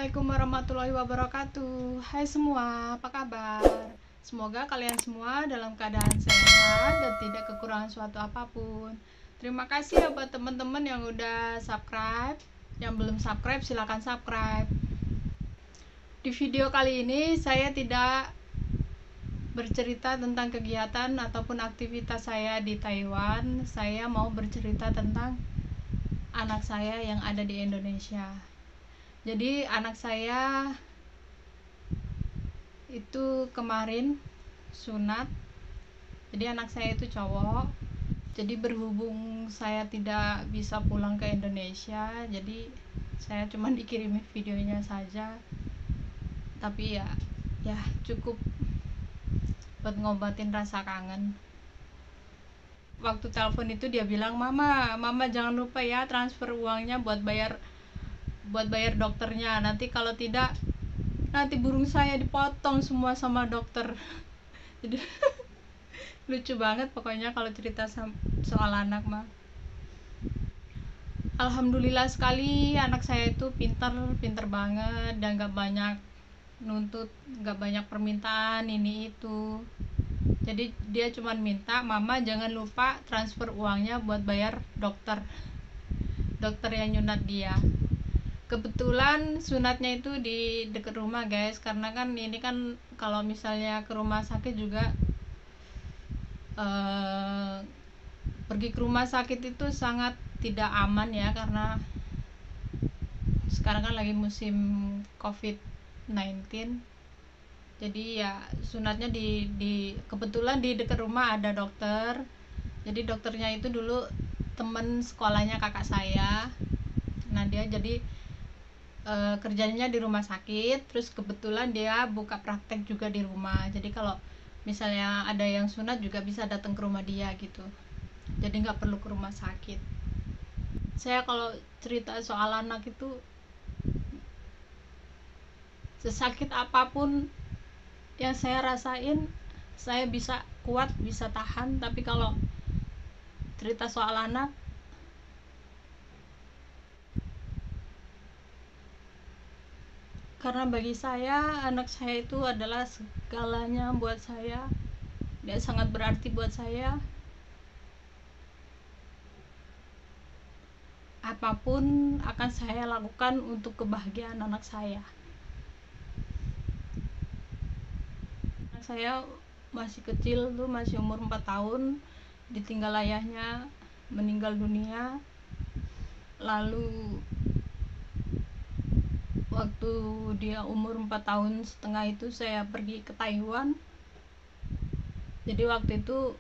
Assalamualaikum warahmatullahi wabarakatuh. Hai semua, apa kabar? Semoga kalian semua dalam keadaan sehat dan tidak kekurangan suatu apapun. Terima kasih ya buat teman-teman yang udah subscribe. Yang belum subscribe silahkan subscribe. Di video kali ini saya tidak bercerita tentang kegiatan ataupun aktivitas saya di Taiwan. Saya mau bercerita tentang anak saya yang ada di Indonesia. Jadi anak saya itu kemarin sunat. Jadi anak saya itu cowok. Jadi berhubung saya tidak bisa pulang ke Indonesia, jadi saya cuma dikirimin videonya saja. Tapi ya cukup buat ngobatin rasa kangen. Waktu telepon itu dia bilang, mama jangan lupa ya transfer uangnya buat bayar dokternya, nanti kalau tidak nanti burung saya dipotong semua sama dokter. Jadi lucu banget pokoknya kalau cerita soal anak mah. Alhamdulillah sekali anak saya itu pinter banget dan gak banyak nuntut, gak banyak permintaan ini itu. Jadi dia cuma minta, mama jangan lupa transfer uangnya buat bayar dokter yang nyunat dia. Kebetulan sunatnya itu di dekat rumah guys, karena kan ini kan kalau misalnya ke rumah sakit juga pergi ke rumah sakit itu sangat tidak aman ya, karena sekarang kan lagi musim COVID-19. Jadi ya sunatnya kebetulan di dekat rumah ada dokter. Jadi dokternya itu dulu temen sekolahnya kakak saya. Nah dia jadi kerjanya di rumah sakit, terus kebetulan dia buka praktek juga di rumah. Jadi kalau misalnya ada yang sunat juga bisa datang ke rumah dia gitu. Jadi nggak perlu ke rumah sakit. Saya kalau cerita soal anak itu, sesakit apapun yang saya rasain, saya bisa kuat, bisa tahan. Tapi kalau cerita soal anak, karena bagi saya anak saya itu adalah segalanya buat saya. Dia sangat berarti buat saya. Apapun akan saya lakukan untuk kebahagiaan anak saya. Anak saya masih kecil tuh, masih umur 4 tahun, ditinggal ayahnya, meninggal dunia. Lalu waktu dia umur 4 tahun setengah itu saya pergi ke Taiwan. Jadi waktu itu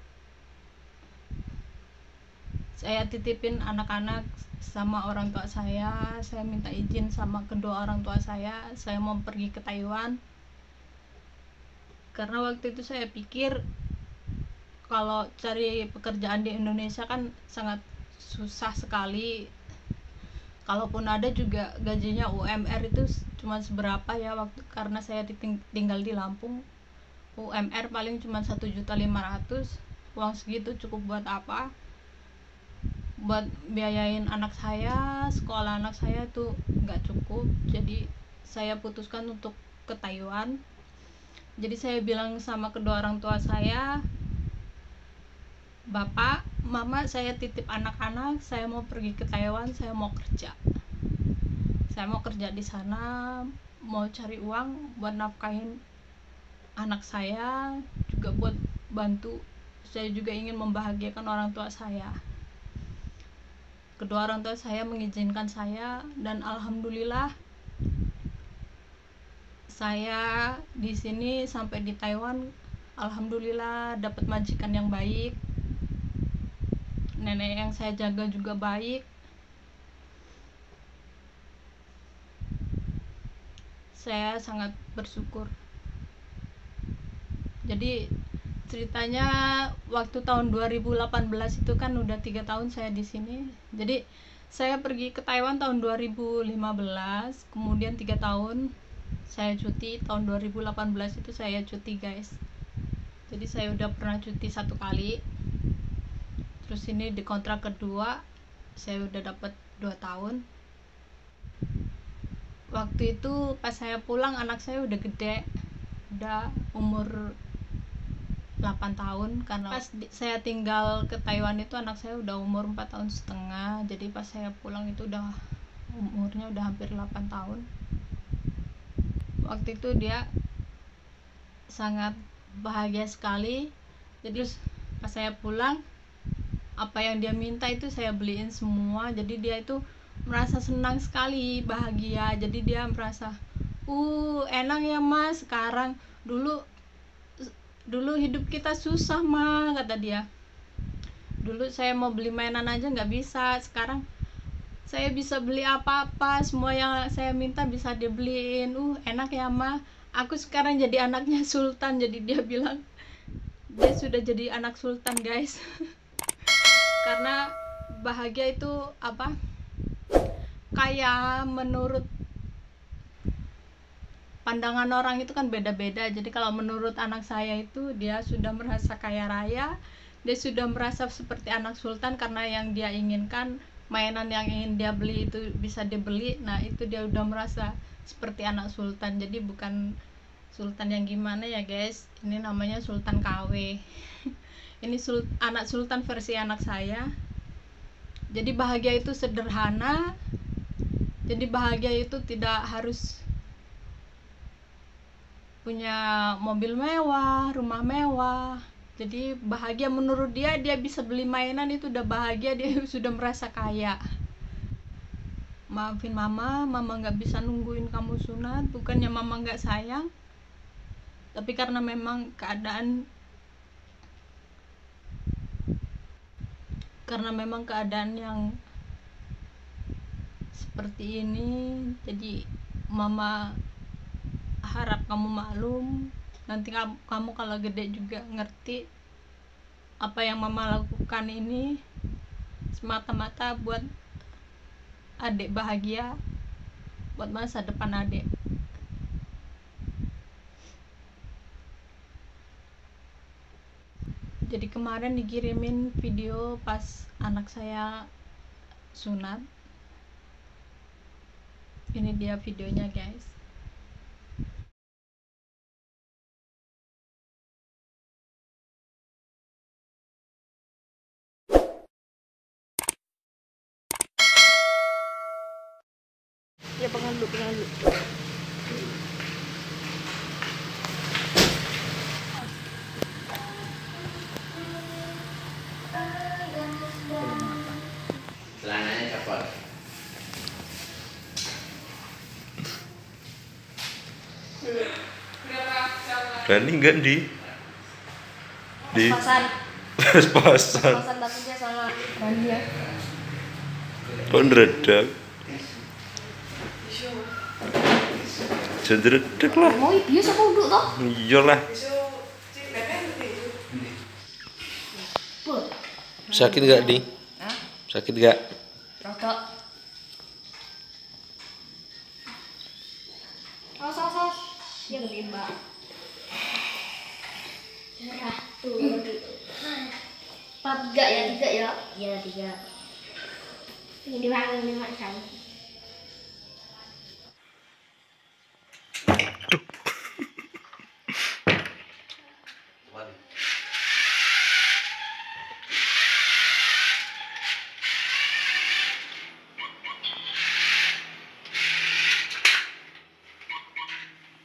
saya titipin anak-anak sama orang tua saya minta izin sama kedua orang tua saya mau pergi ke Taiwan. Karena waktu itu saya pikir kalau cari pekerjaan di Indonesia kan sangat susah sekali. Kalaupun ada juga gajinya UMR itu cuma seberapa ya, waktu karena saya tinggal di Lampung. UMR paling cuma 1.500.000. Uang segitu cukup buat apa? Buat biayain anak saya, sekolah anak saya tuh nggak cukup. Jadi saya putuskan untuk ke Taiwan. Jadi saya bilang sama kedua orang tua saya, bapak, mama, saya titip anak-anak, saya mau pergi ke Taiwan, saya mau kerja di sana, mau cari uang buat nafkahin anak saya, juga buat bantu. Saya juga ingin membahagiakan orang tua saya. Kedua orang tua saya mengizinkan saya, dan alhamdulillah saya di sini sampai di Taiwan, alhamdulillah dapat majikan yang baik. Nenek yang saya jaga juga baik. Saya sangat bersyukur. Jadi ceritanya waktu tahun 2018 itu kan udah 3 tahun saya di sini. Jadi saya pergi ke Taiwan tahun 2015, kemudian 3 tahun saya cuti. Tahun 2018 itu saya cuti guys. Jadi saya udah pernah cuti 1 kali. Terus ini di kontrak kedua saya udah dapat 2 tahun. waktu itu pas saya pulang anak saya udah gede, udah umur 8 tahun, karena pas saya tinggal ke Taiwan itu anak saya udah umur 4,5 tahun. Jadi pas saya pulang itu udah umurnya udah hampir 8 tahun. Waktu itu dia sangat bahagia sekali. Jadi pas saya pulang, apa yang dia minta itu saya beliin semua. Jadi dia itu merasa senang sekali, bahagia. Jadi dia merasa enak ya mas sekarang, dulu hidup kita susah mah, kata dia. Dulu saya mau beli mainan aja nggak bisa, sekarang saya bisa beli apa-apa, semua yang saya minta bisa dibeliin. Enak ya mah, aku sekarang jadi anaknya sultan. Jadi dia bilang dia sudah jadi anak sultan guys. Karena bahagia itu apa, kayak menurut pandangan orang itu kan beda-beda. Jadi kalau menurut anak saya itu dia sudah merasa kaya raya, dia sudah merasa seperti anak sultan karena yang dia inginkan, mainan yang ingin dia beli itu bisa dibeli. Nah itu dia udah merasa seperti anak sultan. Jadi bukan sultan yang gimana ya guys, ini namanya sultan KW. Ini anak sultan versi anak saya. Jadi bahagia itu sederhana. Jadi bahagia itu tidak harus punya mobil mewah, rumah mewah. Jadi bahagia menurut dia bisa beli mainan itu udah bahagia, dia sudah merasa kaya. Maafin mama nggak bisa nungguin kamu sunat, bukannya mama nggak sayang, tapi karena memang keadaan yang seperti ini. Jadi mama harap kamu maklum, nanti kamu kalau gede juga ngerti apa yang mama lakukan ini semata-mata buat adik bahagia, buat masa depan adik. Jadi kemarin dikirimin video pas anak saya sunat. Ini dia videonya guys. Ya pegang dulu. Celananya copot. Berani nggak di Pasan pas-pasan takutnya sama Rani ya. kok ngeredak jendredek lah. Mau biasa kok duduk toh. Iyalah. Sakit nggak di? Hah? Sakit nggak? Rotok. Sos. Ya gede mbak. Tuh. 3 ya? Iya 3. Ini dimakan.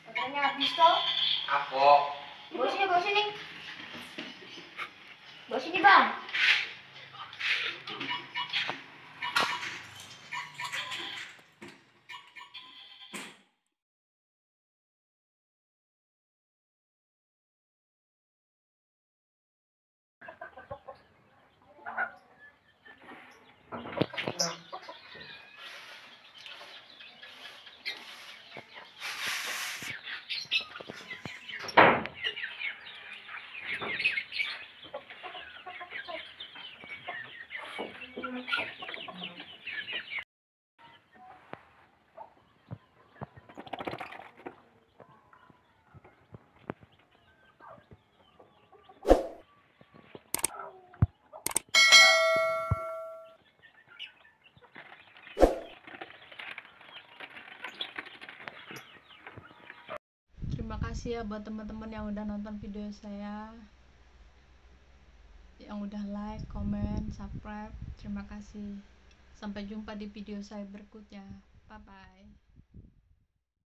Katanya habis toh. Apa? Bawa sini. Bawa sini bang. kasih ya buat teman-teman yang udah nonton video saya, yang udah like, comment, subscribe. Terima kasih. Sampai jumpa di video saya berikutnya. Bye bye.